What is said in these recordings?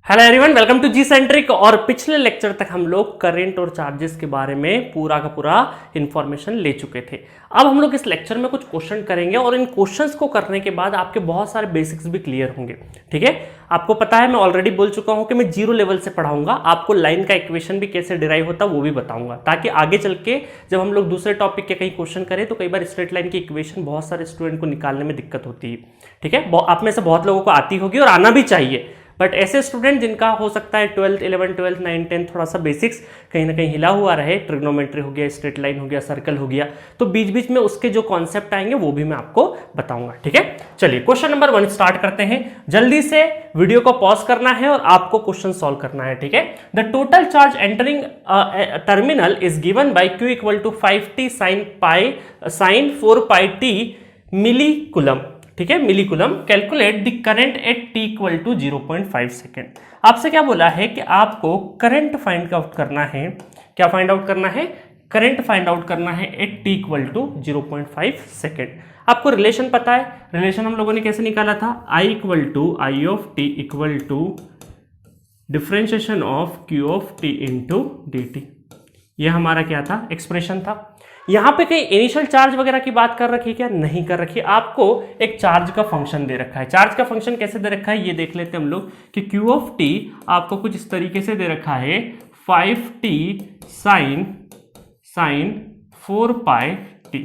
Hello everyone, welcome to G Centric. और पिछले lecture तक हम लोग करंट और चार्जेस के बारे में पूरा का पूरा इंफॉर्मेशन ले चुके थे। अब हम लोग इस लेक्चर में कुछ क्वेश्चन करेंगे और इन क्वेश्चंस को करने के बाद आपके बहुत सारे बेसिक्स भी क्लियर होंगे। ठीक है, आपको पता है, मैं ऑलरेडी बोल चुका हूं कि मैं जीरो लेवल से पढ़ाऊंगा। आपको लाइन का इक्वेशन भी कैसे डिराइव होता है वो भी बताऊंगा, ताकि आगे चल के जब हम लोग दूसरे टॉपिक के कहीं क्वेश्चन करें तो कई बार स्ट्रेट लाइन की इक्वेशन बहुत सारे स्टूडेंट को निकालने में दिक्कत होती है। ठीक है, आप में से बहुत लोगों को आती होगी और आना भी चाहिए, बट ऐसे स्टूडेंट जिनका हो सकता है 12th 11th 12th 9th 10th थोड़ा सा बेसिक्स कहीं ना कहीं हिला हुआ रहे, ट्रिग्नोमेट्री हो गया, स्ट्रेट लाइन हो गया, सर्कल हो गया, तो बीच बीच में उसके जो कॉन्सेप्ट आएंगे वो भी मैं आपको बताऊंगा। ठीक है, चलिए क्वेश्चन नंबर 1 स्टार्ट करते हैं। जल्दी से वीडियो को पॉज करना है और आपको क्वेश्चन सॉल्व करना है। ठीक है, the total charge entering terminal is given by Q equal to 5t sin 4 pi t millicoulomb. ठीक है, millicoulomb. Calculate the current at t equal to 0.5 second. आपसे क्या बोला है कि आपको करंट फाइंड आउट करना है। क्या फाइंड आउट करना है? करंट फाइंड आउट करना है at t equal to 0.5 second. आपको रिलेशन पता है, रिलेशन हम लोगों ने कैसे निकाला था? I equal to I of T equal to differentiation of Q of T into D T. यह हमारा क्या था? एक्सप्रेशन था। यहां पे कहीं इनिशियल चार्ज वगैरह की बात कर रखी है क्या? नहीं कर रखी है। आपको एक चार्ज का फंक्शन दे रखा है। चार्ज का फंक्शन कैसे दे रखा है ये देख लेते हैं हम लोग कि Q ऑफ टी आपको कुछ इस तरीके से दे रखा है 5t साइन 4 पाई टी।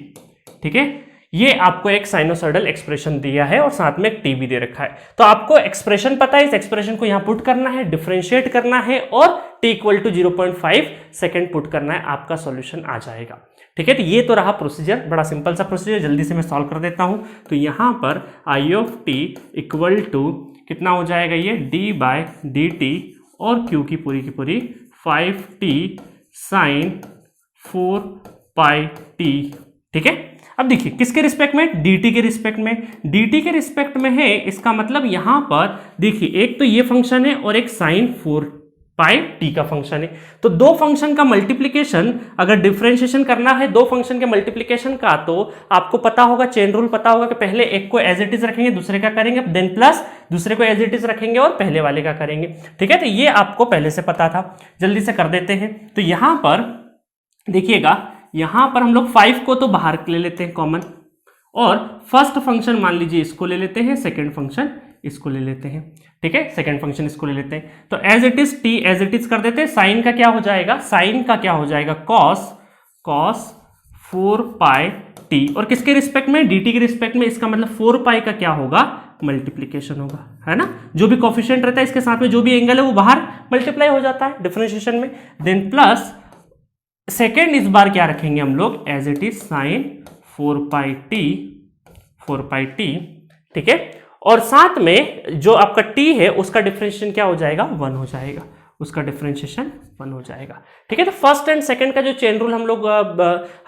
ठीक है, ये आपको एक साइनोसॉइडल एक्सप्रेशन दिया है और साथ में एक टी भी दे रखा है। तो आपको एक्सप्रेशन पता है, इस एक्सप्रेशन को यहां पुट करना है, डिफरेंशिएट करना है और t equal to 0.5 second put करना है, आपका सॉल्यूशन आ जाएगा। ठीक है, तो ये तो रहा प्रोसीजर, बड़ा सिंपल सा प्रोसीजर। जल्दी से मैं सॉल्व कर देता हूं। तो यहां पर आई ऑफ टी इक्वल टू कितना हो जाएगा? ये डी बाय डी टी और क्यू की पूरी 5t साइन 4 पाई टी। ठीक है, अब देखिए किसके रिस्पेक्ट में? dt के रिस्पेक्ट में। dt के रिस्पेक्ट में है, इसका मतलब यहां पर देखिए एक तो ये फंक्शन है और एक साइन 4 पाई टी का फंक्शन है। तो दो फंक्शन का मल्टीप्लिकेशन अगर डिफरेंशिएशन करना है, दो फंक्शन के मल्टीप्लिकेशन का, तो आपको पता होगा, चेन रूल पता होगा कि पहले एक को एज इट इज रखेंगे, दूसरे का करेंगे, देन प्लस दूसरे को एज इट इज रखेंगे और पहले वाले का करेंगे। ठीक है, तो ये आपको पहले से पता था। जल्दी से कर देते हैं। तो यहां पर देखिएगा, यहां पर हम लोग 5 को तो बाहर ले लेते हैं कॉमन, और फर्स्ट फंक्शन मान लीजिए इसको ले लेते हैं, सेकंड फंक्शन इसको ले लेते हैं। ठीक है, सेकंड फंक्शन इसको ले लेते हैं। तो as it is T as it is कर देते हैं। साइन का क्या हो जाएगा? साइन का क्या हो जाएगा? Cos 4 pi T. और किसके रिस्पेक्ट में? dt के रिस्पेक्ट में। इसका मतलब 4 पाई का क्या होगा? मल्टीप्लीकेशन होगा, है ना। जो भी कोफिशिएंट रहता है इसके साथ में जो भी एंगल है वो बाहर मल्टीप्लाई हो जाता है डिफरेंशिएशन में। देन प्लस सेकेंड इस बार क्या रखेंगे हम लोग? As it is sine 4 pi T. ठीक है, और साथ में जो आपका t है उसका डिफरेंशिएशन क्या हो जाएगा? 1 हो जाएगा, उसका डिफरेंशिएशन 1 हो जाएगा। ठीक है, तो फर्स्ट एंड सेकंड का जो चेन रूल हम लोग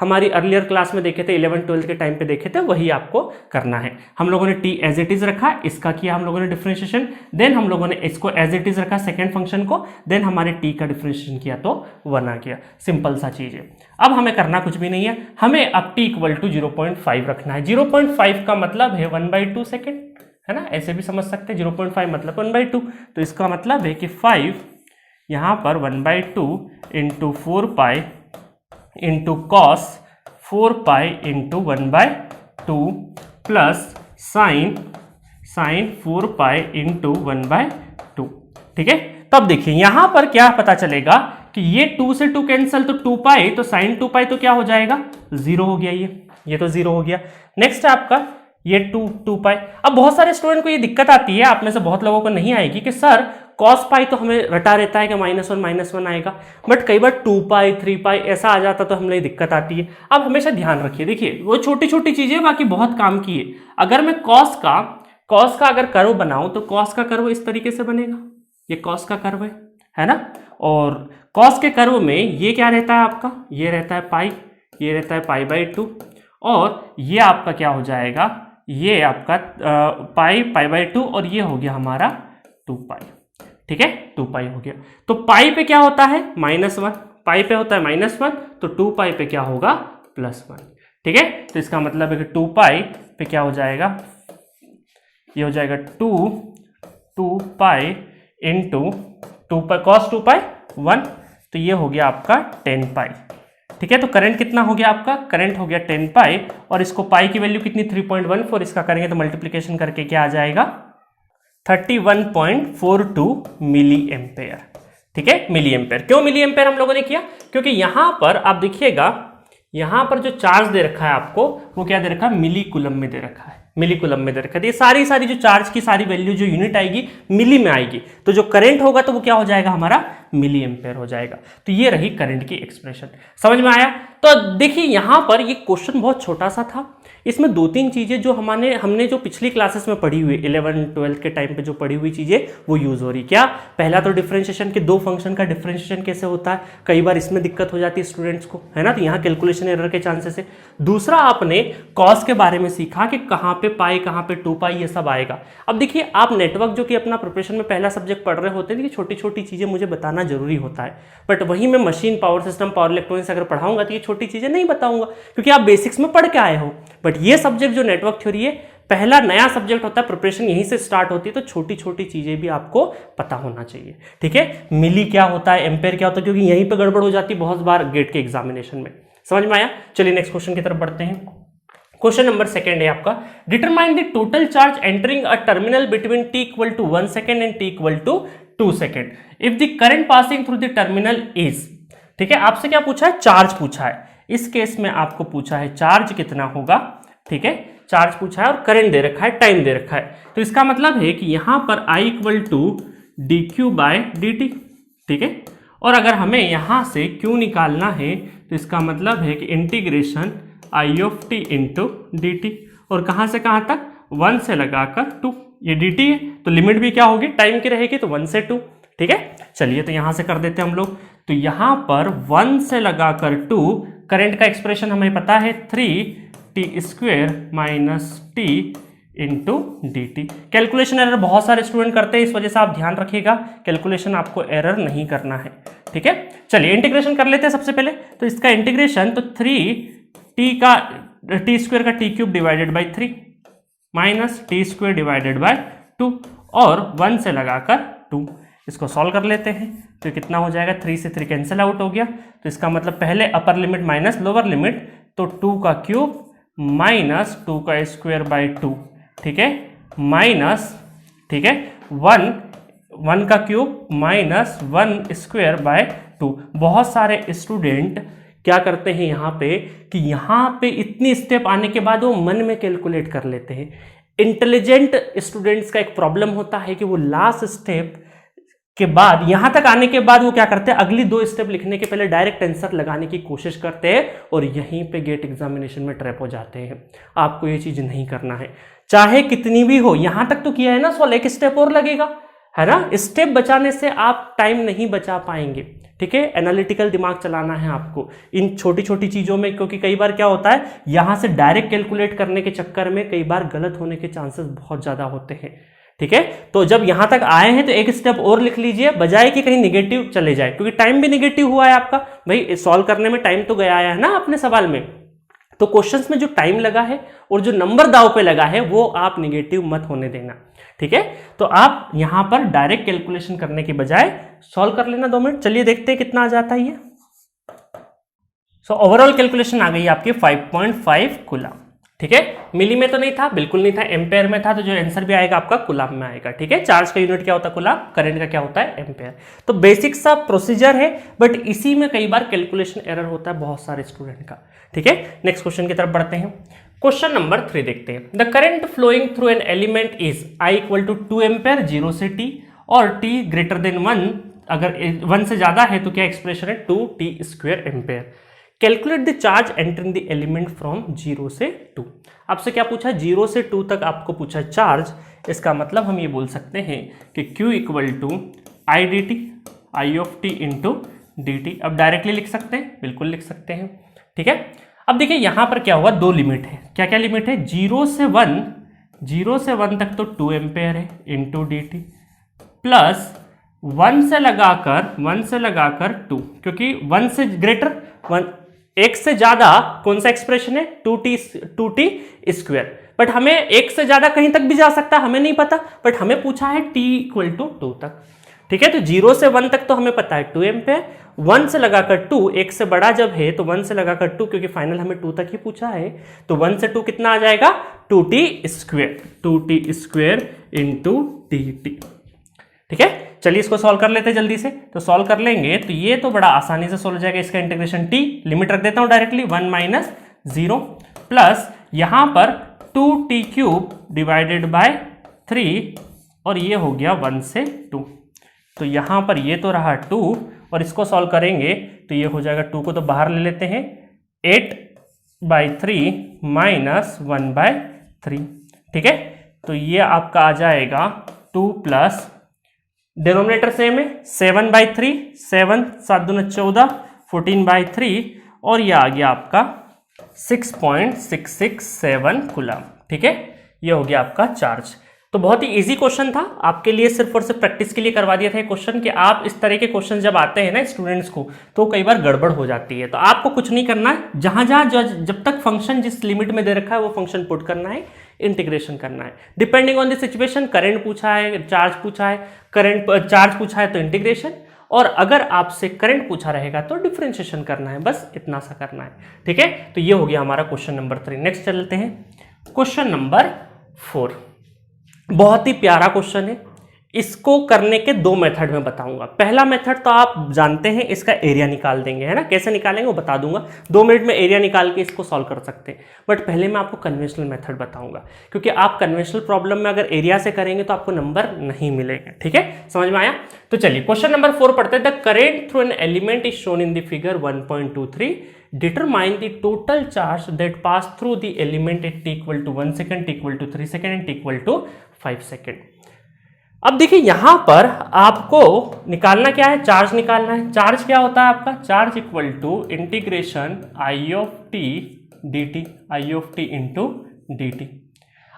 हमारी अर्लियर क्लास में देखे थे, 11th 12th के टाइम पे देखे थे, वही आपको करना है। हम लोगों ने t एज इट इज रखा, इसका किया हम लोगों ने डिफरेंशिएशन, देन हम लोगों ने इसको एज इट इज रखा सेकंड फंक्शन को, देन हमारे t का डिफरेंशिएशन किया तो 1 आ गया। सिंपल सा चीज है। अब हमें करना कुछ भी नहीं है, हमें अब t इक्वल टू 0.5 रखना है। 0.5 का मतलब है 1/2 सेकेंड, है ना। ऐसे भी समझ सकते हैं, 0.5 मतलब 1/2। तो इसका मतलब है कि 5 यहां पर 1/2 into 4 pi into cos 4 pi into 1/2 plus sign 4 pi into 1/2। ठीक है, तब देखिए यहां पर क्या पता चलेगा कि ये 2 से 2 कैंसिल, तो 2 पाई, तो साइन 2 पाई तो क्या हो जाएगा? 0 हो गया। ये तो 0 हो गया। नेक्स्ट है आपका ये 2 पाई। अब बहुत सारे स्टूडेंट को ये दिक्कत आती है, आप में से बहुत लोगों को नहीं आएगी, कि सर कॉस पाई तो हमें रटा रहता है कि -1 आएगा, बट कई बार 2 पाई 3 पाई ऐसा आ जाता तो हमें दिक्कत आती है। अब हमेशा ध्यान रखिए, देखिए वो छोटी छोटी चीजें बाकी बहुत काम की है। अगर मैं कॉस का अगर कर्व बनाऊं तो कॉस का कर्व इस तरीके से बनेगा, ये कॉस का कर्व है ना। और कॉस के कर्व में ये क्या रहता है आपका? ये रहता है पाई, ये रहता है π/2, और ये आपका क्या हो जाएगा? ये आपका π/2, और ये हो गया हमारा 2 पाई। ठीक है, 2 पाई हो गया। तो पाई पे क्या होता है? -1। पाई पे होता है -1, तो 2 पाई पे क्या होगा? +1। ठीक है, तो इसका मतलब है कि 2 पाई पे क्या हो जाएगा? ये हो जाएगा 2 पाई इंटू 2 पाई कॉस 2 पाई 1, तो ये हो गया आपका 10 पाई। ठीक है, तो करंट कितना हो गया आपका, करंट हो गया 10 पाई, और इसको पाई की वैल्यू कितनी 3.14, इसका करेंगे तो मल्टीप्लीकेशन करके क्या आ जाएगा 31.42 मिली एम्पेयर। ठीक है, मिली एम्पेयर। क्यों मिली एम्पेयर हम लोगों ने किया, क्योंकि यहां पर आप देखिएगा, यहां पर जो चार्ज दे रखा है आपको वो क्या दे रखा है, मिली कूलम में दे रखा है, मिली कूलम में दे रखा है। ये सारी जो चार्ज की सारी वैल्यू जो यूनिट आएगी मिली में आएगी, तो जो करंट होगा तो वो क्या हो जाएगा हमारा मिली एम्पेयर हो जाएगा। तो ये रही करंट की एक्सप्रेशन, समझ में आया। तो देखिए यहां पर ये क्वेश्चन बहुत छोटा सा था, इसमें 2-3 चीजें जो हमने जो पिछली क्लासेस में पढ़ी हुई 11-12 के टाइम पे जो पढ़ी हुई चीजें वो यूज हो रही। क्या, पहला तो डिफरेंशिएशन के 2 फंक्शन का डिफरेंशिएशन कैसे होता है, कई बार इसमें दिक्कत हो जाती है स्टूडेंट्स को, है ना, तो यहाँ कैलकुलेशन एरर के चांसेस है। दूसरा आपने कॉस के बारे में सीखा कि कहाँ पे पाई, कहाँ पे 2 पाई, ये सब आएगा। अब देखिए आप नेटवर्क जो कि अपना प्रिपरेशन में पहला सब्जेक्ट पढ़ रहे होते हैं, कि छोटी छोटी चीजें मुझे बताना जरूरी होता है, बट वही मैं machine, power system, power electronics अगर पढ़ाऊंगा तो ये छोटी चीजें नहीं बताऊंगा, क्योंकि आप बेसिक्स में पढ़ के आए हो। बट ये सब्जेक्ट जो नेटवर्क थ्योरी है, पहला नया सब्जेक्ट होता है, प्रिपरेशन यहीं से स्टार्ट होती है, तो छोटी छोटी चीजें भी आपको पता होना चाहिए। ठीक है, मिली क्या होता है, एम्पेयर क्या होता है, क्योंकि यहीं पे गड़बड़ हो जाती है बहुत बार गेट के एग्जामिनेशन में। समझ में आया। चलिए नेक्स्ट क्वेश्चन की तरफ बढ़ते हैं। क्वेश्चन नंबर 2 है आपका, determine the total charge entering a terminal between t equal to 1 second and t equal to 2 second if the current passing through the terminal is. ठीक है, आपसे क्या पूछा है, चार्ज पूछा है। इस केस में आपको पूछा है चार्ज कितना होगा। ठीक है, चार्ज पूछा है और करंट दे रखा है, टाइम दे रखा है, तो इसका मतलब है कि यहां पर I equal to D Q by D T. ठीक है, और अगर हमें यहां से Q निकालना है तो इसका मतलब है कि integration I of T into D T, और कहां से कहां तक, 1 से लगाकर 2, ये dt है तो लिमिट भी क्या होगी, टाइम की रहेगी, तो 1 से 2। ठीक है, चलिए तो यहां से कर देते हैं हम लोग। तो यहां पर 1 से लगाकर 2, करंट का एक्सप्रेशन हमें पता है 3t² minus T into D T. Calculation error बहुत सारे स्टूडेंट करते हैं, इस वजह से आप ध्यान रखिएगा, कैलकुलेशन आपको एरर नहीं करना है। ठीक है, चलिए इंटीग्रेशन कर लेते हैं सबसे पहले। तो इसका इंटीग्रेशन, तो 3t का t² का t³ divided by 3 minus t² divided by 2 और 1 से लगाकर 2, इसको सॉल्व कर लेते हैं। तो कितना हो जाएगा, 3 से 3 कैंसिल आउट हो गया, तो इसका मतलब पहले upper limit minus lower limit, तो 2 का क्यूब माइनस 2 का स्क्वायर बाई 2। ठीक है, माइनस, ठीक है, 1 का क्यूब माइनस 1 स्क्वायर बाय 2। बहुत सारे स्टूडेंट क्या करते हैं यहाँ पे कि यहाँ पे इतनी स्टेप आने के बाद वो मन में कैलकुलेट कर लेते हैं। इंटेलिजेंट स्टूडेंट्स का एक प्रॉब्लम होता है कि वो लास्ट स्टेप के बाद, यहां तक आने के बाद वो क्या करते हैं, अगली 2 स्टेप लिखने के पहले डायरेक्ट आंसर लगाने की कोशिश करते हैं और यहीं पे गेट एग्जामिनेशन में ट्रैप हो जाते हैं। आपको ये चीज नहीं करना है, चाहे कितनी भी हो। यहां तक तो किया है ना सॉल्व, एक स्टेप और लगेगा, है ना। स्टेप बचाने से आप टाइम नहीं बचा पाएंगे। ठीक है, एनालिटिकल दिमाग चलाना है आपको इन छोटी छोटी चीजों में, क्योंकि कई बार क्या होता है, यहां से डायरेक्ट कैलकुलेट करने के चक्कर में कई बार गलत होने के चांसेस बहुत ज्यादा होते हैं। ठीक है, तो जब यहां तक आए हैं तो एक स्टेप और लिख लीजिए, बजाय कि कहीं निगेटिव चले जाए, क्योंकि टाइम भी निगेटिव हुआ है आपका। भाई सॉल्व करने में टाइम तो गया है ना अपने सवाल में, तो क्वेश्चंस में जो टाइम लगा है और जो नंबर दाव पे लगा है वो आप निगेटिव मत होने देना। ठीक है, तो आप यहां पर डायरेक्ट कैलकुलेशन करने के बजाय सॉल्व कर लेना 2 मिनट। चलिए देखते हैं कितना आ जाता है ये। सो ओवरऑल कैलकुलेशन आ गई आपकी 5.5 कूलम। ठीक है, मिली में तो नहीं था, बिल्कुल नहीं था, एम्पेयर में था, तो जो आंसर भी आएगा आपका कूलम में आएगा। ठीक है, चार्ज का यूनिट क्या होता है कूलम, करंट का क्या होता है एम्पेयर। तो बेसिक सा प्रोसीजर है, बट इसी में कई बार कैलकुलेशन एरर होता है बहुत सारे स्टूडेंट का। ठीक है, नेक्स्ट क्वेश्चन की तरफ बढ़ते हैं। क्वेश्चन नंबर 3 देखते हैं। The current flowing through an element is I equal to 2 ampere 0 से t, और t ग्रेटर देन 1, अगर 1 से ज्यादा है तो क्या एक्सप्रेशन है, 2t² ampere. Calculate the charge entering the element from 0 से 2। आपसे क्या पूछा है, 0 से 2 तक आपको पूछा है चार्ज। इसका मतलब हम ये बोल सकते हैं कि Q equal to I D T, I of T into D T. अब डायरेक्टली लिख सकते हैं, बिल्कुल लिख सकते हैं। ठीक है, अब देखिए यहां पर क्या हुआ, 2 लिमिट है। क्या क्या लिमिट है, 0 से 1 तक तो 2 एम्पेयर है इंटू डी टी, प्लस 1 से लगाकर 2, क्योंकि 1 से ग्रेटर 1 से ज्यादा कौन सा एक्सप्रेशन है, 2t²। बट हमें 1 से ज्यादा कहीं तक भी जा सकता है, हमें नहीं पता, बट हमें पूछा है t इक्वल टू 2 तक। ठीक है। तो 0 से 1 तक तो हमें पता है 2 एम्पेयर, 1 से लगाकर 2, 1 से बड़ा जब है तो 1 से लगाकर 2, क्योंकि फाइनल हमें 2 तक ही पूछा है, तो 1 से 2 कितना आ जाएगा 2t square, 2t square into dt। ठीक है, चलिए इसको सॉल्व कर लेते हैं जल्दी से। तो सॉल्व कर लेंगे तो ये तो बड़ा आसानी से सॉल्व हो जाएगा। इसका इंटीग्रेशन t, लिमिट रख देता हूं डायरेक्टली, 1 माइनस 0 प्लस यहां पर 2t क्यूब डिवाइडेड बाय 3 और ये हो गया 1 से 2। तो यहां पर ये तो रहा 2 और इसको सॉल्व करेंगे तो ये हो जाएगा 2 को तो बाहर ले लेते हैं, 8/3 माइनस 1/3। ठीक है, तो ये आपका आ जाएगा 2 प्लस डिनोमिनेटर सेम है 7/3, 7 7 दूना 14, 14/3 और ये आ गया आपका 6.667 कूलम। ठीक है, ये हो गया आपका चार्ज। तो बहुत ही इजी क्वेश्चन था आपके लिए, सिर्फ और सिर्फ प्रैक्टिस के लिए करवा दिया था क्वेश्चन कि आप इस तरह के क्वेश्चन जब आते हैं ना स्टूडेंट्स को तो कई बार गड़बड़ हो जाती है। तो आपको कुछ नहीं करना है, जहां जब तक फंक्शन जिस लिमिट में दे रखा है वो फंक्शन पुट करना है, इंटीग्रेशन करना है depending on the situation. Current पूछा है, चार्ज पूछा है, चार्ज पूछा है तो इंटीग्रेशन, और अगर आपसे करंट पूछा रहेगा तो डिफरेंशिएशन करना है, बस इतना सा करना है। ठीक है, तो ये हो गया हमारा क्वेश्चन नंबर 3। नेक्स्ट चलते हैं क्वेश्चन नंबर 4। बहुत ही प्यारा क्वेश्चन है, इसको करने के 2 मेथड में बताऊंगा। पहला मेथड तो आप जानते हैं, इसका एरिया निकाल देंगे, है ना, कैसे निकालेंगे वो बता दूंगा, 2 मिनट में एरिया निकाल के इसको सॉल्व कर सकते हैं। बट पहले मैं आपको कन्वेंशनल मेथड बताऊंगा, क्योंकि आप कन्वेंशनल प्रॉब्लम में अगर एरिया से करेंगे तो आपको नंबर नहीं मिलेगा। ठीक है, समझ में आया? तो चलिए क्वेश्चन नंबर 4 पढ़ते हैं। The current through an element is shown in the figure 1.23, determine the total charge that pass through the element at t equal to 1 second, t equal to 3 second and t equal to 5 second। अब देखिए यहां पर आपको निकालना क्या है, charge निकालना है। चार्ज क्या होता है आपका, charge equal to integration I of T D T, I of T into D T.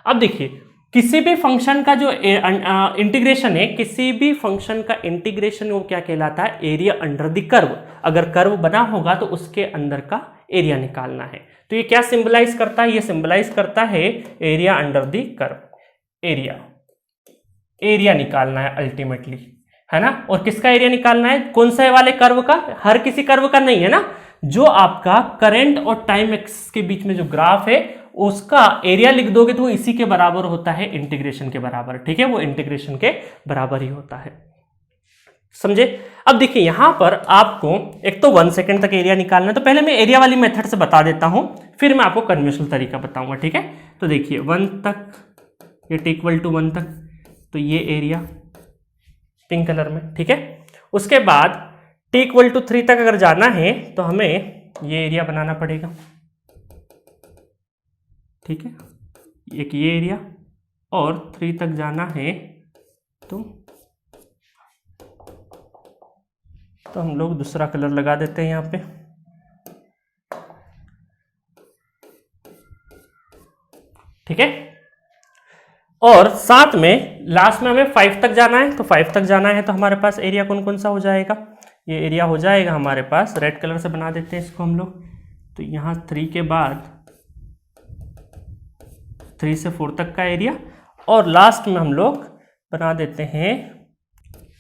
अब देखिए किसी भी फंक्शन का जो इंटीग्रेशन है, किसी भी फंक्शन का इंटीग्रेशन वो क्या कहलाता है, एरिया अंडर द कर्व। अगर कर्व बना होगा तो उसके अंदर का एरिया निकालना है। तो ये क्या सिंबलाइज करता है, ये सिंबलाइज करता है area under the curve. Area निकालना है अल्टीमेटली, है ना। और किसका एरिया निकालना है, कौन सा वाले कर्व का, हर किसी कर्व का नहीं है ना, जो आपका करंट और टाइम एक्सिस के बीच में जो ग्राफ है उसका एरिया लिख दोगे तो वो इसी के बराबर होता है, इंटीग्रेशन के बराबर। ठीक है, वो इंटीग्रेशन के बराबर ही होता है, समझे। अब देखिए यहां पर आपको एक तो 1 सेकंड तक एरिया निकालना है, तो पहले मैं एरिया वाली मेथड से बता देता हूं, फिर मैं आपको कन्वेंशनल तरीका बताऊंगा। ठीक है, तो देखिए 1 तक, ये टी इक्वल टू 1 तक, तो ये एरिया पिंक कलर में। ठीक है, उसके बाद t इक्वल टू 3 तक अगर जाना है तो हमें ये एरिया बनाना पड़ेगा। ठीक है, एक ये एरिया, और 3 तक जाना है तो हम लोग दूसरा कलर लगा देते हैं यहाँ पे। ठीक है, और साथ में लास्ट में हमें 5 तक जाना है, तो 5 तक जाना है तो हमारे पास एरिया कौन कौन सा हो जाएगा, ये एरिया हो जाएगा हमारे पास, रेड कलर से बना देते हैं इसको हम लोग। तो यहाँ 3 के बाद 3 से 4 तक का एरिया, और लास्ट में हम लोग बना देते हैं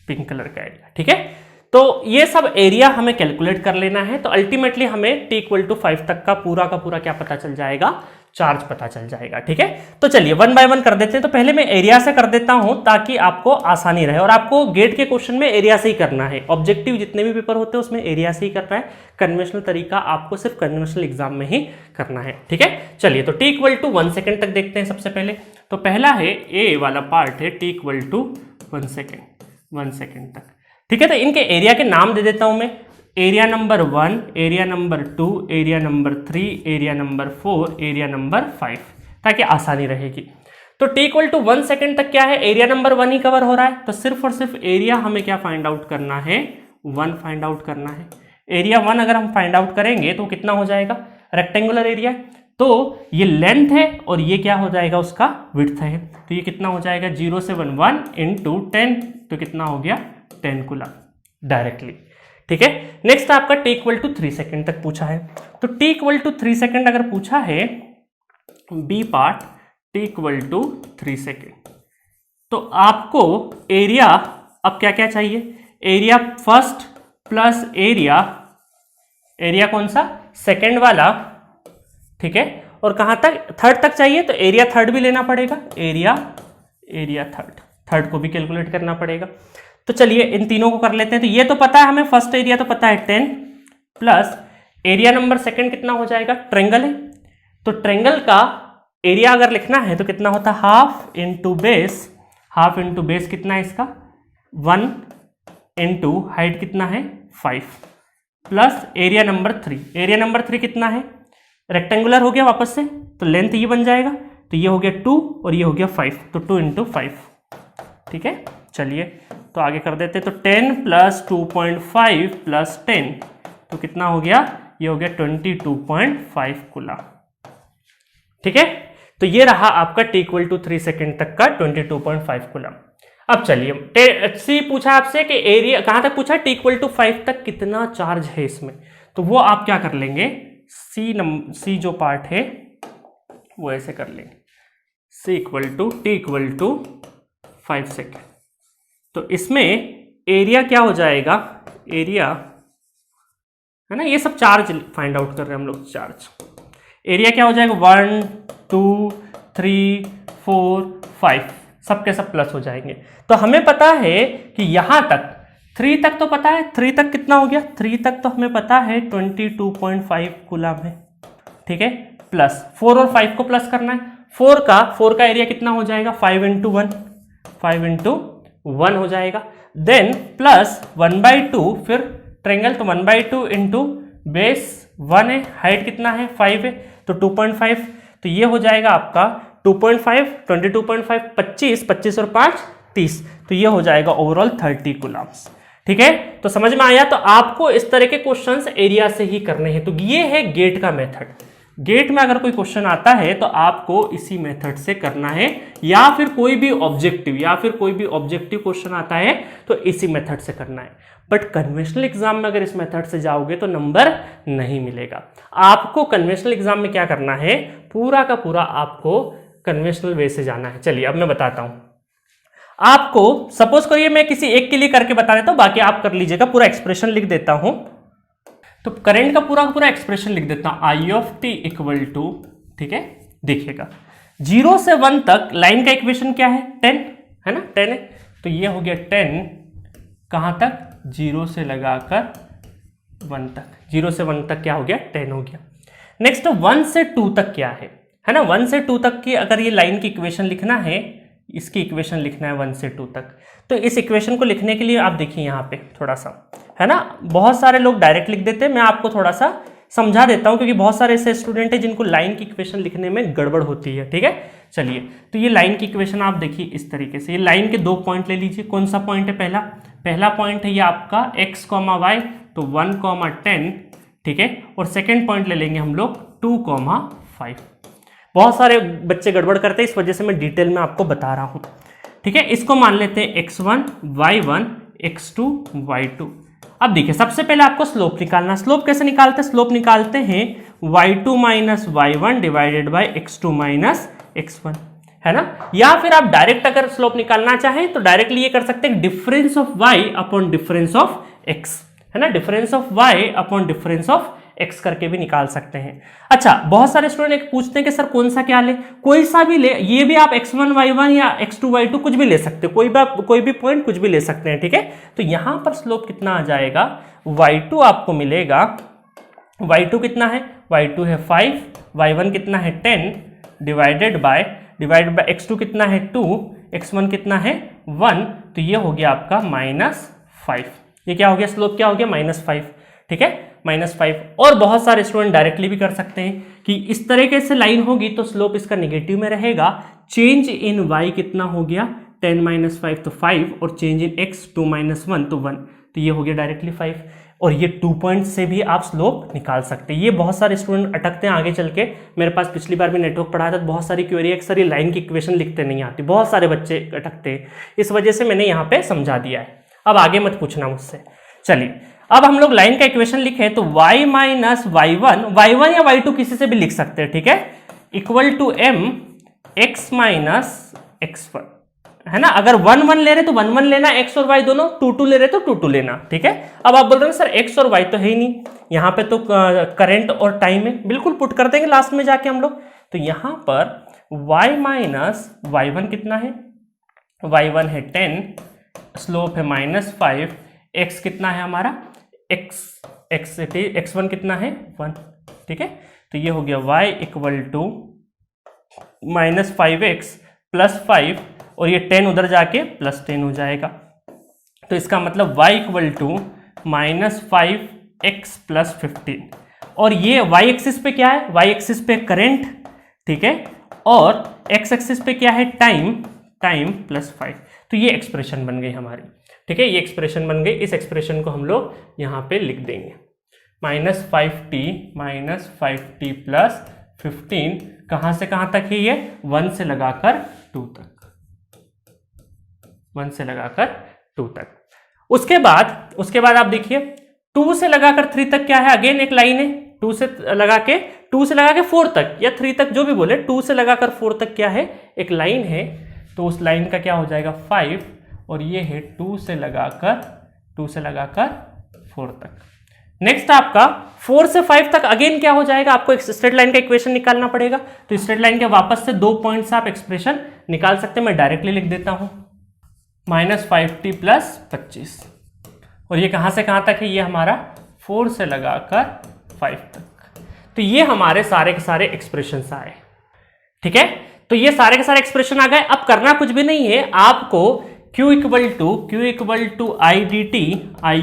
पिंक कलर का एरिया। ठीक है, तो ये सब एरिया हमें कैलकुलेट कर लेना है। तो अल्टीमेटली हमें t इक्वल टू 5 तक का पूरा क्या पता चल जाएगा, चार्ज पता चल जाएगा। ठीक है, तो चलिए 1 बाय 1 कर देते हैं। तो पहले मैं एरिया से कर देता हूं ताकि आपको आसानी रहे, और आपको गेट के क्वेश्चन में एरिया से ही करना है। ऑब्जेक्टिव जितने भी पेपर होते हैं उसमें एरिया से ही करना है, कन्वेंशनल तरीका आपको सिर्फ कन्वेंशनल एग्जाम में ही करना है। ठीक है, चलिए तो t इक्वल टू 1 सेकेंड तक देखते हैं सबसे पहले। तो पहला है ए वाला पार्ट है t इक्वल टू 1 सेकेंड तक। ठीक है, तो इनके एरिया के नाम दे देता हूं मैं, area number 1, area number 2, area number 3, area number 4, area number 5, ताकि आसानी रहेगी। तो t इक्वल टू 1 सेकेंड तक क्या है, एरिया नंबर 1 ही कवर हो रहा है, तो सिर्फ और सिर्फ एरिया हमें क्या फाइंड आउट करना है, 1 फाइंड आउट करना है। एरिया 1 अगर हम फाइंड आउट करेंगे तो कितना हो जाएगा, रेक्टेंगुलर एरिया, तो ये लेंथ है और ये क्या हो जाएगा, उसका विड्थ है। तो ये कितना हो जाएगा, 0 से 1 इंटू 10, तो कितना हो गया 10 कूलम डायरेक्टली। ठीक है, नेक्स्ट आपका t इक्वल टू 3 सेकेंड तक पूछा है। तो t इक्वल टू 3 सेकेंड अगर पूछा है, B part t equal to 3 second, तो आपको एरिया अब क्या क्या चाहिए, एरिया फर्स्ट प्लस एरिया कौन सा, सेकेंड वाला, ठीक है। और कहां तक, थर्ड तक चाहिए, तो एरिया थर्ड भी लेना पड़ेगा, एरिया थर्ड को भी कैलकुलेट करना पड़ेगा। तो चलिए इन तीनों को कर लेते हैं। तो ये तो पता है हमें, फर्स्ट एरिया तो पता है 10 प्लस एरिया नंबर सेकंड कितना हो जाएगा, ट्रेंगल है, तो ट्रेंगल का एरिया अगर लिखना है तो कितना होता है, हाफ इंटू बेस कितना है इसका 1 इंटू हाइट कितना है 5 प्लस एरिया नंबर 3 कितना है, रेक्टेंगुलर हो गया वापस से, तो लेंथ ये बन जाएगा, तो ये हो गया 2 और ये हो गया 5, तो 2 इंटू 5, ठीक है। चलिए तो आगे कर देते, तो 10 प्लस 2.5 प्लस 10, तो कितना हो गया, ये हो गया 22.5 कूलम, ठीक है। तो ये रहा आपका t = 3 सेकेंड तक का 22.5 कूलम। अब चलिए सी पूछा आपसे कि एरिया कहां तक पूछा, t = 5 तक कितना चार्ज है इसमें, तो वो आप क्या कर लेंगे, सी जो पार्ट है वो ऐसे कर लेंगे, c = 5 सेकेंड। तो इसमें एरिया क्या हो जाएगा, एरिया है ना, ये सब चार्ज फाइंड आउट कर रहे हैं हम लोग, चार्ज एरिया क्या हो जाएगा 1 2 3 4 5 सबके सब प्लस हो जाएंगे। तो हमें पता है कि यहां तक 3 तक तो पता है, 3 तक कितना हो गया, 3 तक तो हमें पता है 22.5 कूलम है, ठीक है, प्लस 4 और 5 को प्लस करना है, 4 का एरिया कितना हो जाएगा 5 इंटू 1 हो जाएगा, देन प्लस 1/2, फिर ट्रेंगल तो 1/2 इंटू बेस 1 है, हाइट कितना है 5 है, तो 2.5, तो ये हो जाएगा आपका 2.5 22.5 25 और 5 30, तो ये हो जाएगा ओवरऑल 30 कूलम्स, ठीक है। तो समझ में आया, तो आपको इस तरह के क्वेश्चंस एरिया से ही करने हैं। तो ये है गेट का मेथड, गेट में अगर कोई क्वेश्चन आता है तो आपको इसी मेथड से करना है, या फिर कोई भी ऑब्जेक्टिव क्वेश्चन आता है तो इसी मेथड से करना है। बट कन्वेंशनल एग्जाम में अगर इस मेथड से जाओगे तो नंबर नहीं मिलेगा। आपको कन्वेंशनल एग्जाम में क्या करना है, पूरा का पूरा आपको कन्वेंशनल वे से जाना है। चलिए अब मैं बताता हूं आपको, सपोज करिए मैं किसी एक के लिए करके बता देता हूं, बाकी आप कर लीजिएगा, पूरा एक्सप्रेशन लिख देता हूं। तो करंट का पूरा एक्सप्रेशन लिख देता हूं, I of t = ठीक है, देखिएगा 0 से 1 तक लाइन का इक्वेशन क्या है 10 है ना, 10 है, तो ये हो गया 10 कहां तक, 0 से लगाकर 1 तक, 0 से 1 तक क्या हो गया 10 हो गया। नेक्स्ट 1 से 2 तक क्या है ना, 1 से 2 तक की अगर ये लाइन की इक्वेशन लिखना है, इसकी इक्वेशन लिखना है 1 से 2 तक, तो इस इक्वेशन को लिखने के लिए आप देखिए यहाँ पे थोड़ा सा है ना, बहुत सारे लोग डायरेक्ट लिख देते हैं, मैं आपको थोड़ा सा समझा देता हूँ क्योंकि बहुत सारे ऐसे स्टूडेंट हैं जिनको लाइन की इक्वेशन लिखने में गड़बड़ होती है, ठीक है। चलिए तो ये लाइन की इक्वेशन आप देखिए इस तरीके से, ये लाइन के 2 पॉइंट ले लीजिए, कौन सा पॉइंट है, पहला पॉइंट है ये आपका x, y, तो 1, 10, ठीक है, और सेकेंड पॉइंट ले लेंगे हम लोग 2, 5। बहुत सारे बच्चे गड़बड़ करते हैं, इस वजह से मैं डिटेल में आपको बता रहा हूं, ठीक है। इसको मान लेते हैं x1, y1, x2, y2। अब देखिए सबसे पहले आपको स्लोप निकालना, स्लोप कैसे निकालते हैं, स्लोप निकालते हैं y2 minus y1 divided by x2 minus x1, है ना। या फिर आप डायरेक्ट अगर स्लोप निकालना चाहें तो डायरेक्टली ये कर सकते हैं difference of y upon difference of x, है ना, difference of y upon difference of x करके भी निकाल सकते हैं। अच्छा, बहुत सारे स्टूडेंट पूछते हैं कि सर कौन सा क्या ले, कोई सा भी ले, ये भी आप x1 y1 या x2 y2 कुछ भी ले सकते हो, कोई भी पॉइंट कुछ भी ले सकते हैं, ठीक है। तो यहां पर स्लोप कितना आ जाएगा, y2 आपको मिलेगा, y2 कितना है, y2 है 5, y1 कितना है 10 डिवाइडेड बाय x2 कितना है 2, x1 कितना है 1, तो ये हो गया आपका -5। ये क्या हो गया, स्लोप क्या हो गया -5, ठीक है, -5। और बहुत सारे स्टूडेंट डायरेक्टली भी कर सकते हैं कि इस तरीके से लाइन होगी तो स्लोप इसका नेगेटिव में रहेगा, चेंज इन y कितना हो गया 10 - 5 तो 5, और चेंज इन x 2 - 1 तो 1, तो ये हो गया डायरेक्टली 5। और ये 2 पॉइंट से भी आप स्लोप निकाल सकते हैं। ये बहुत सारे स्टूडेंट अटकते हैं आगे चल के, मेरे पास पिछली बार भी नेटवर्क पढ़ा था, बहुत सारी क्वेरी है, अक्सर ये लाइन की इक्वेशन लिखते नहीं आती, बहुत सारे बच्चे अटकते हैं, इस वजह से मैंने यहाँ पे समझा दिया है। अब आगे मत पूछना मुझसे। चलिए अब हम लोग लाइन का इक्वेशन लिखे तो y माइनस y1 या y2 किसी से भी लिख सकते हैं, ठीक है, इक्वल टू m x माइनस x1, है ना, अगर 1 1 ले रहे तो 1 1 लेना, x और y दोनों, 2 2 ले रहे तो 2 2 लेना, ठीक है। अब आप बोल रहे हैं सर x और y तो है ही नहीं, यहाँ पे तो करंट और टाइम है, बिल्कुल पुट कर देंगे लास्ट में जाके हम लोग। तो यहाँ पर y माइनस y1 कितना है, y1 है 10, स्लोप है -5, x कितना है हमारा, x1 कितना है 1, ठीक है। तो ये हो गया y equal to -5x plus 5 और ये 10 उधर जाके +10 हो जाएगा। तो इसका मतलब y equal to -5x plus 15, और ये y एक्सिस पे क्या है, y एक्सिस पे करंट, ठीक है, और x एक्सिस पे क्या है, टाइम प्लस 5। तो ये एक्सप्रेशन बन गई हमारी, ठीक है, ये एक्सप्रेशन बन गई। इस एक्सप्रेशन को हम लोग यहाँ पे लिख देंगे, -5t प्लस 15, कहाँ से कहाँ तक है ये, 1 से लगाकर 2 तक, 1 से लगाकर 2 तक। उसके बाद आप देखिए 2 से लगाकर 3 तक क्या है, अगेन एक लाइन है, 2 से लगा के 4 तक या 3 तक जो भी बोले, 2 से लगाकर 4 तक क्या है, एक लाइन है। तो उस लाइन का क्या हो जाएगा 5, और ये है 2 से लगाकर 4 तक। नेक्स्ट आपका 4 से 5 तक अगेन क्या हो जाएगा, आपको एक स्ट्रेट लाइन का इक्वेशन निकालना पड़ेगा। तो स्ट्रेट लाइन के वापस से 2 पॉइंट से आप एक्सप्रेशन निकाल सकते हैं, मैं डायरेक्टली लिख देता हूं, -5t प्लस 25, और ये कहां से कहां तक है, ये हमारा 4 से लगाकर 5 तक। तो ये हमारे सारे के सारे एक्सप्रेशन आए, ठीक है। तो ये सारे के सारे एक्सप्रेशन आ गए। अब करना कुछ भी नहीं है, आपको Q equal to I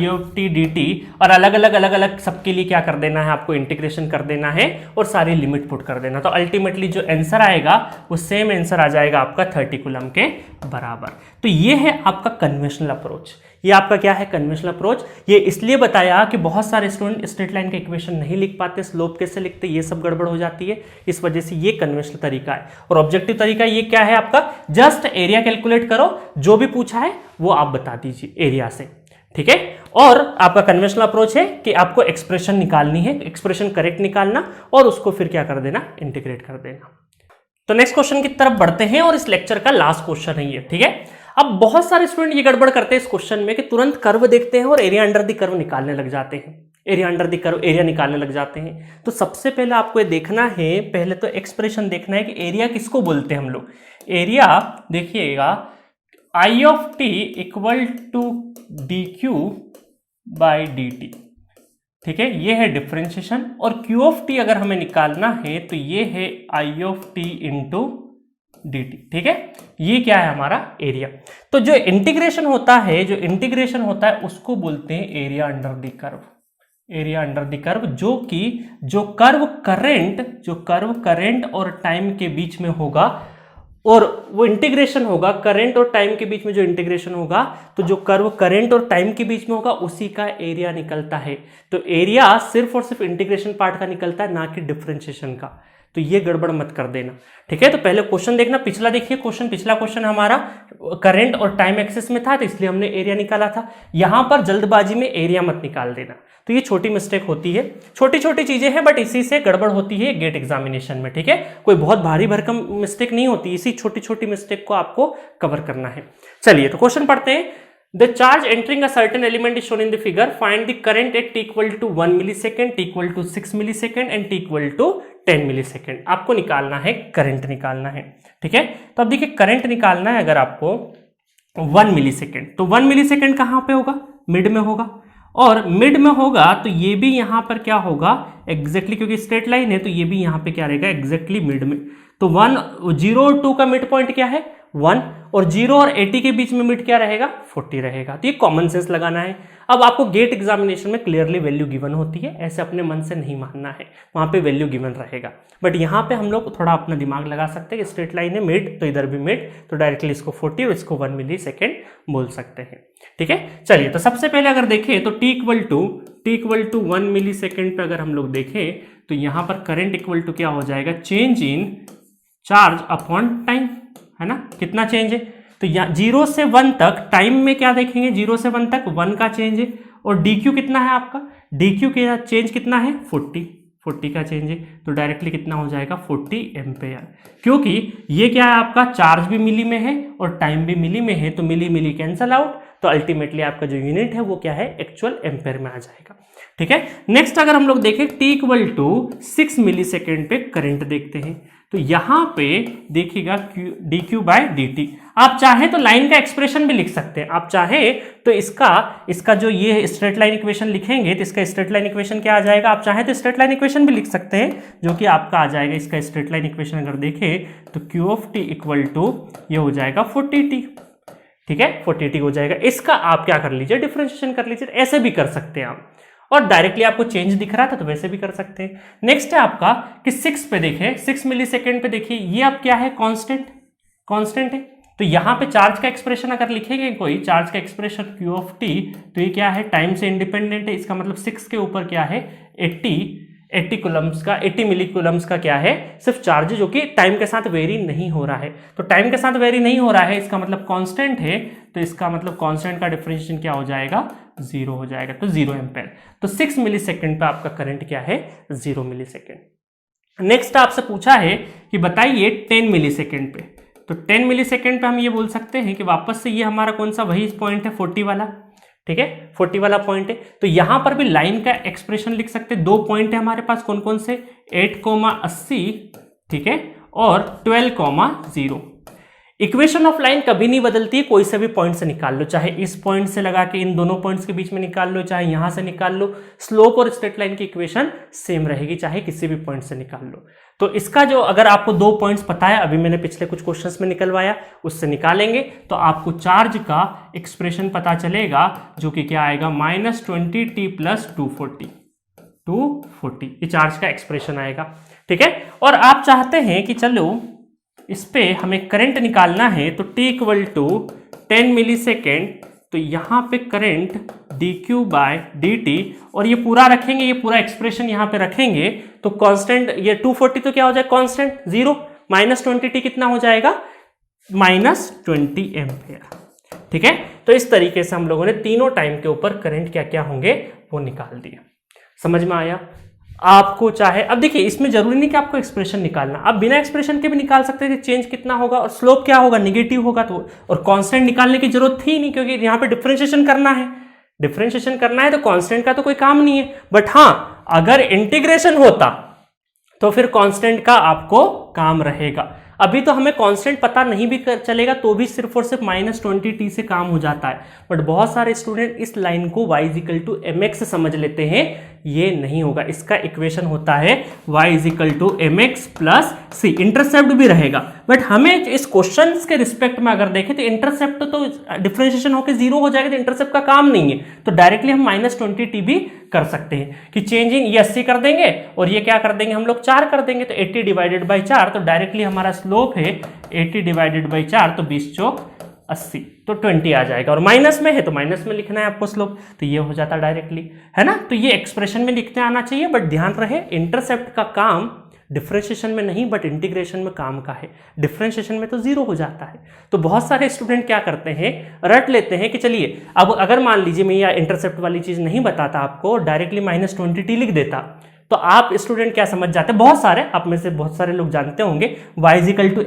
of T D T, और अलग अलग सबके लिए क्या कर देना है, आपको इंटीग्रेशन कर देना है और सारी लिमिट पुट कर देना। तो अल्टीमेटली जो आंसर आएगा वो सेम आंसर आ जाएगा आपका 30 कूलम के बराबर। तो ये है आपका कन्वेंशनल अप्रोच। ये आपका क्या है, कन्वेंशनल अप्रोच। ये इसलिए बताया कि बहुत सारे स्टूडेंट स्ट्रेट लाइन का इक्वेशन नहीं लिख पाते, स्लोप कैसे लिखते, ये सब गड़बड़ हो जाती है, इस वजह से ये कन्वेंशनल तरीका है। और ऑब्जेक्टिव तरीका ये क्या है आपका, जस्ट एरिया कैलकुलेट करो, जो भी पूछा है वो आप बता दीजिए एरिया से, ठीक है। और आपका कन्वेंशनल अप्रोच है कि आपको एक्सप्रेशन निकालनी है, एक्सप्रेशन करेक्ट निकालना और उसको फिर क्या कर देना, इंटीग्रेट कर देना। तो नेक्स्ट क्वेश्चन की तरफ बढ़ते हैं, और इस लेक्चर का लास्ट क्वेश्चन है ये, ठीक है। अब बहुत सारे स्टूडेंट ये गड़बड़ करते हैं इस क्वेश्चन में कि तुरंत कर्व देखते हैं और एरिया अंडर द कर्व निकालने लग जाते हैं, area under the curve area निकालने लग जाते हैं। तो सबसे पहले आपको ये देखना है, पहले तो एक्सप्रेशन देखना है कि एरिया किसको बोलते हैं हम लोग। एरिया देखिएगा, I of T equal to D Q by D T, ठीक है, ये है डिफरेंशिएशन। और Q ऑफ टी अगर हमें निकालना है तो ये है I of T into D T, ठीक है। ये क्या है हमारा एरिया। तो जो इंटीग्रेशन होता है उसको बोलते हैं area under the curve, area under the curve, जो कि जो कर्व करंट और टाइम के बीच में होगा, और वो इंटीग्रेशन होगा करंट और टाइम के बीच में, जो इंटीग्रेशन होगा तो जो कर्व करंट और टाइम के बीच में होगा उसी का एरिया निकलता है। तो एरिया सिर्फ और सिर्फ इंटीग्रेशन पार्ट का निकलता है, ना कि डिफरेंशिएशन का। तो ये गड़बड़ मत कर देना, ठीक है। तो पहले क्वेश्चन देखना, पिछला देखिए क्वेश्चन, पिछला क्वेश्चन हमारा करंट और टाइम एक्सिस में था तो इसलिए हमने एरिया निकाला था। यहां पर जल्दबाजी में एरिया मत निकाल देना, तो ये छोटी मिस्टेक होती है, छोटी छोटी चीजें हैं बट इसी से गड़बड़ होती है गेट एग्जामिनेशन में, ठीक है। कोई बहुत भारी भरकम मिस्टेक नहीं होती, इसी छोटी छोटी मिस्टेक को आपको कवर करना है। चलिए तो क्वेश्चन पढ़ते हैं। The charge entering a certain element is shown in the figure. Find the current at t equal to 1 millisecond, t equal to 6 millisecond and t equal to 10 millisecond. आपको निकालना है, करंट निकालना है, ठीक है। तो अब देखिए करंट निकालना है अगर आपको 1 मिलीसेकेंड, तो 1 मिलीसेकेंड कहाँ पे होगा, मिड में होगा, और मिड में होगा तो ये भी यहाँ पर क्या होगा एग्जैक्टली, क्योंकि स्ट्रेट लाइन है तो ये भी यहाँ पे क्या रहेगा एग्जैक्टली मिड में। तो 1 0 और 2 का मिड पॉइंट क्या है 1, और 0 और 80 के बीच में मिड क्या रहेगा 40 रहेगा। तो ये कॉमन सेंस लगाना है। अब आपको गेट एग्जामिनेशन में क्लियरली वैल्यू गिवन होती है, ऐसे अपने मन से नहीं मानना है, वहां पे वैल्यू गिवन रहेगा। बट यहाँ पे हम लोग थोड़ा अपना दिमाग लगा सकते हैं, स्ट्रेट लाइन है मिड तो इधर भी मिड, तो डायरेक्टली इसको 40 और इसको 1 मिली सेकेंड बोल सकते हैं, ठीक है। चलिए तो सबसे पहले अगर देखें तो t equal to 1 millisecond पे अगर हम लोग देखें तो यहाँ पर करंट इक्वल टू क्या हो जाएगा, change in charge upon time, है ना। कितना चेंज है, तो 0 से 1 तक टाइम में क्या देखेंगे, 0 से 1 तक 1 का चेंज है, और dq कितना है आपका, dq का चेंज कितना है 40, 40 का चेंज है, तो डायरेक्टली कितना हो जाएगा 40 एम्पेयर। क्योंकि ये क्या है, आपका चार्ज भी मिली में है और टाइम भी मिली में है, तो मिली मिली कैंसल आउट, तो अल्टीमेटली आपका जो यूनिट है वो क्या है, एक्चुअल एम्पेयर में आ जाएगा। ठीक है, नेक्स्ट अगर हम लोग देखें t equal to 6 millisecond पे करंट देखते हैं, तो यहां पे देखिएगा dq बाय dt। आप चाहे तो लाइन का एक्सप्रेशन भी लिख सकते हैं, आप चाहे तो इसका जो ये स्ट्रेट लाइन इक्वेशन लिखेंगे तो इसका स्ट्रेट लाइन इक्वेशन क्या आ जाएगा, आप चाहे तो स्ट्रेट लाइन इक्वेशन भी लिख सकते हैं, जो कि आपका आ जाएगा, इसका स्ट्रेट लाइन इक्वेशन अगर देखें तो q of t equal to ये हो जाएगा 40t। ठीक है, 40t हो जाएगा। इसका आप क्या कर लीजिए, डिफरेंशिएशन कर लीजिए, ऐसे भी कर सकते हैं आप, और डायरेक्टली आपको चेंज दिख रहा था तो वैसे भी कर सकते हैं। नेक्स्ट है आपका कि 6 पे देखें, 6 मिली सेकेंड पे देखिए, ये आप क्या है, कांस्टेंट है, तो यहां पे चार्ज का एक्सप्रेशन अगर लिखेंगे कोई चार्ज का एक्सप्रेशन q ऑफ t, तो ये क्या है, टाइम से इंडिपेंडेंट है, इसका मतलब 6 के ऊपर क्या है 80 कूलम्स का, 80 मिली कूलम्स का क्या है, सिर्फ चार्ज, जो कि टाइम के साथ वेरी नहीं हो रहा है। तो टाइम के साथ वेरी नहीं हो रहा है, इसका मतलब कांस्टेंट है, तो इसका मतलब कांस्टेंट का डिफरेंशिएशन क्या हो जाएगा, 0 हो जाएगा, तो 0 एम्पेयर। तो 6 मिली सेकेंड पे आपका करंट क्या है, 0 मिली सेकेंड। नेक्स्ट आपसे पूछा है कि बताइए 10 मिली सेकेंड पे, तो 10 मिली सेकेंड पे हम ये बोल सकते हैं कि वापस से ये हमारा कौन सा वही पॉइंट है 40 वाला। ठीक है, 40 वाला पॉइंट है, तो यहां पर भी लाइन का एक्सप्रेशन लिख सकते हैं। 2 पॉइंट है हमारे पास, कौन कौन से, 8,80, ठीक है, और 12,0। इक्वेशन ऑफ लाइन कभी नहीं बदलती है, कोई से भी पॉइंट से निकाल लो, चाहे इस पॉइंट से लगा के इन दोनों पॉइंट्स के बीच में निकाल लो, चाहे यहां से निकाल लो, स्लोप और स्ट्रेट लाइन की इक्वेशन सेम रहेगी, चाहे किसी भी पॉइंट से निकाल लो। तो इसका जो, अगर आपको 2 पॉइंट्स पता है, अभी मैंने पिछले कुछ क्वेश्चंस में निकलवाया, उससे निकालेंगे तो आपको चार्ज का एक्सप्रेशन पता चलेगा, जो कि क्या आएगा, -20t प्लस 240, ये चार्ज का एक्सप्रेशन आएगा। ठीक है, और आप चाहते हैं कि चलो इस पे हमें करंट निकालना है, तो t equal to 10 millisecond, तो यहाँ पे करंट dq बाय dt, और ये पूरा रखेंगे, ये पूरा एक्सप्रेशन यहाँ पे रखेंगे, तो कांस्टेंट ये 240 तो क्या हो जाएगा, कांस्टेंट 0, -20t कितना हो जाएगा, -20 एम्पेयर। ठीक है, तो इस तरीके से हम लोगों ने तीनों टाइम के ऊपर करंट क्या क्या होंगे वो निकाल दिए। समझ में आया? आपको चाहे, अब देखिए इसमें जरूरी नहीं कि आपको एक्सप्रेशन निकालना, आप बिना एक्सप्रेशन के भी निकाल सकते थे, चेंज कितना होगा और स्लोप क्या होगा, निगेटिव होगा, तो और कांस्टेंट निकालने की जरूरत थी नहीं, क्योंकि यहाँ पे डिफरेंशिएशन करना है, तो कांस्टेंट का तो कोई काम नहीं है। बट हाँ, अगर इंटीग्रेशन होता तो फिर कांस्टेंट का आपको काम रहेगा। अभी तो हमें कांस्टेंट पता नहीं भी चलेगा तो भी सिर्फ और सिर्फ -20t से काम हो जाता है, बट बहुत सारे स्टूडेंट इस लाइन को y = mx समझ लेते हैं, ये नहीं होगा। इसका इक्वेशन होता है y = mx plus c, intercept भी रहेगा, बट हमें इस क्वेश्चन के रिस्पेक्ट में अगर देखें तो इंटरसेप्ट तो डिफरेंशिएशन होकर 0 हो जाएगा, तो इंटरसेप्ट का काम नहीं है, तो डायरेक्टली हम -20t भी कर सकते हैं कि चेंज इन, ये 80 कर देंगे और ये क्या कर देंगे हम लोग 4 कर देंगे, तो 80 डिवाइडेड बाई 4, तो डायरेक्टली हमारा स्लोप है 80 डिवाइडेड बाई 4, तो 20 चौक 80, तो 20 आ जाएगा, और माइनस में है तो माइनस में लिखना है आपको स्लोप, तो ये हो जाता डायरेक्टली, है ना। तो ये एक्सप्रेशन में लिखते आना चाहिए, बट ध्यान रहे इंटरसेप्ट का काम डिफरेंशिएशन में नहीं बट इंटीग्रेशन में काम का है, डिफरेंशिएशन में तो 0 हो जाता है। तो बहुत सारे स्टूडेंट क्या करते हैं, रट लेते हैं कि चलिए अब अगर मान लीजिए मैं ये इंटरसेप्ट वाली चीज नहीं बताता आपको, डायरेक्टली -20t लिख देता, तो आप स्टूडेंट क्या समझ जाते हैं, बहुत सारे आप में से बहुत सारे लोग जानते होंगे y =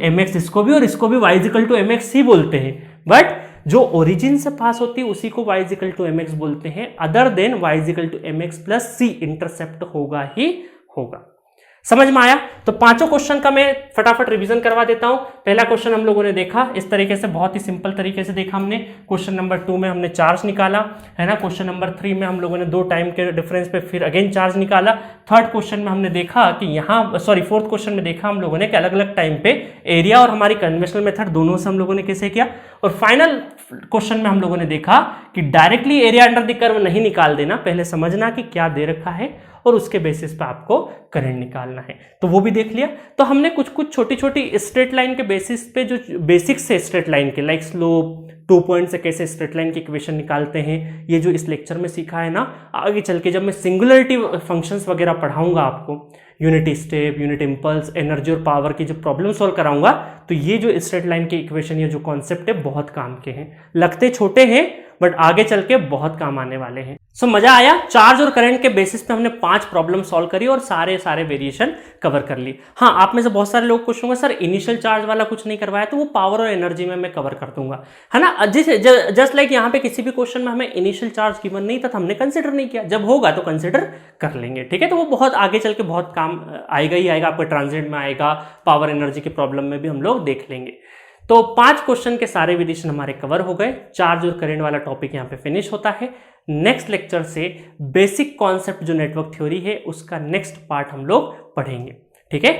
mx, इसको भी और इसको भी y = mx ही बोलते हैं, बट जो ओरिजिन से पास होती है उसी को y = mx बोलते हैं, other than y = mx plus c intercept होगा ही होगा। समझ में आया? तो पांचों क्वेश्चन का मैं फटाफट रिवीजन करवा देता हूं। पहला क्वेश्चन हम लोगों ने देखा इस तरीके से, बहुत ही सिंपल तरीके से देखा हमने। क्वेश्चन नंबर 2 में हमने चार्ज निकाला, है ना। क्वेश्चन नंबर 3 में हम लोगों ने 2 टाइम के डिफरेंस पे फिर अगेन चार्ज निकाला। थर्ड क्वेश्चन में हमने देखा कि यहाँ, सॉरी फोर्थ क्वेश्चन में देखा हम लोगों ने कि अलग अलग टाइम पे एरिया और हमारी कन्वेंशनल मेथड दोनों से हम लोगों ने कैसे किया। और फाइनल क्वेश्चन में हम लोगों ने देखा कि directly area under the curve नहीं निकाल देना, पहले समझना कि क्या दे रखा है और उसके बेसिस पे आपको करंट निकालना है, तो वो भी देख लिया। तो हमने कुछ कुछ छोटी छोटी स्ट्रेट लाइन के बेसिस पे, जो बेसिक्स है स्ट्रेट लाइन के, लाइक स्लोप, 2 पॉइंट से कैसे स्ट्रेट लाइन की इक्वेशन निकालते हैं, ये जो इस लेक्चर में सीखा है ना, आगे चल के जब मैं सिंगुलरिटी फंक्शंस वगैरह पढ़ाऊंगा आपको, unit step, unit impulse, energy और पावर की जो प्रॉब्लम सॉल्व कराऊंगा, तो ये जो स्ट्रेट लाइन की इक्वेशन, ये जो कॉन्सेप्ट है बहुत काम के हैं। लगते छोटे हैं बट आगे चल के बहुत काम आने वाले हैं। सो मजा आया। चार्ज और करंट के बेसिस पे हमने 5 प्रॉब्लम सॉल्व करी और सारे वेरिएशन कवर कर ली। हाँ, आप में से बहुत सारे लोग पूछूंगा सर इनिशियल चार्ज वाला कुछ नहीं करवाया, तो वो पावर और एनर्जी में मैं कवर कर दूंगा, है ना। जस्ट लाइक यहाँ पे किसी भी क्वेश्चन में हमें इनिशियल चार्ज गिवन नहीं था तो हमने कंसिडर नहीं किया, जब होगा तो कंसिडर कर लेंगे, ठीक है। तो वो बहुत आगे चल के बहुत काम आएगा ही आएगा, आपको ट्रांजिट में आएगा, पावर एनर्जी की प्रॉब्लम में भी हम लोग देख लेंगे। तो 5 क्वेश्चन के सारे वेरिएशन हमारे कवर हो गए। चार्ज और करंट वाला टॉपिक यहाँ पे फिनिश होता है। नेक्स्ट लेक्चर से बेसिक कॉन्सेप्ट जो नेटवर्क थ्योरी है उसका नेक्स्ट पार्ट हम लोग पढ़ेंगे, ठीक है।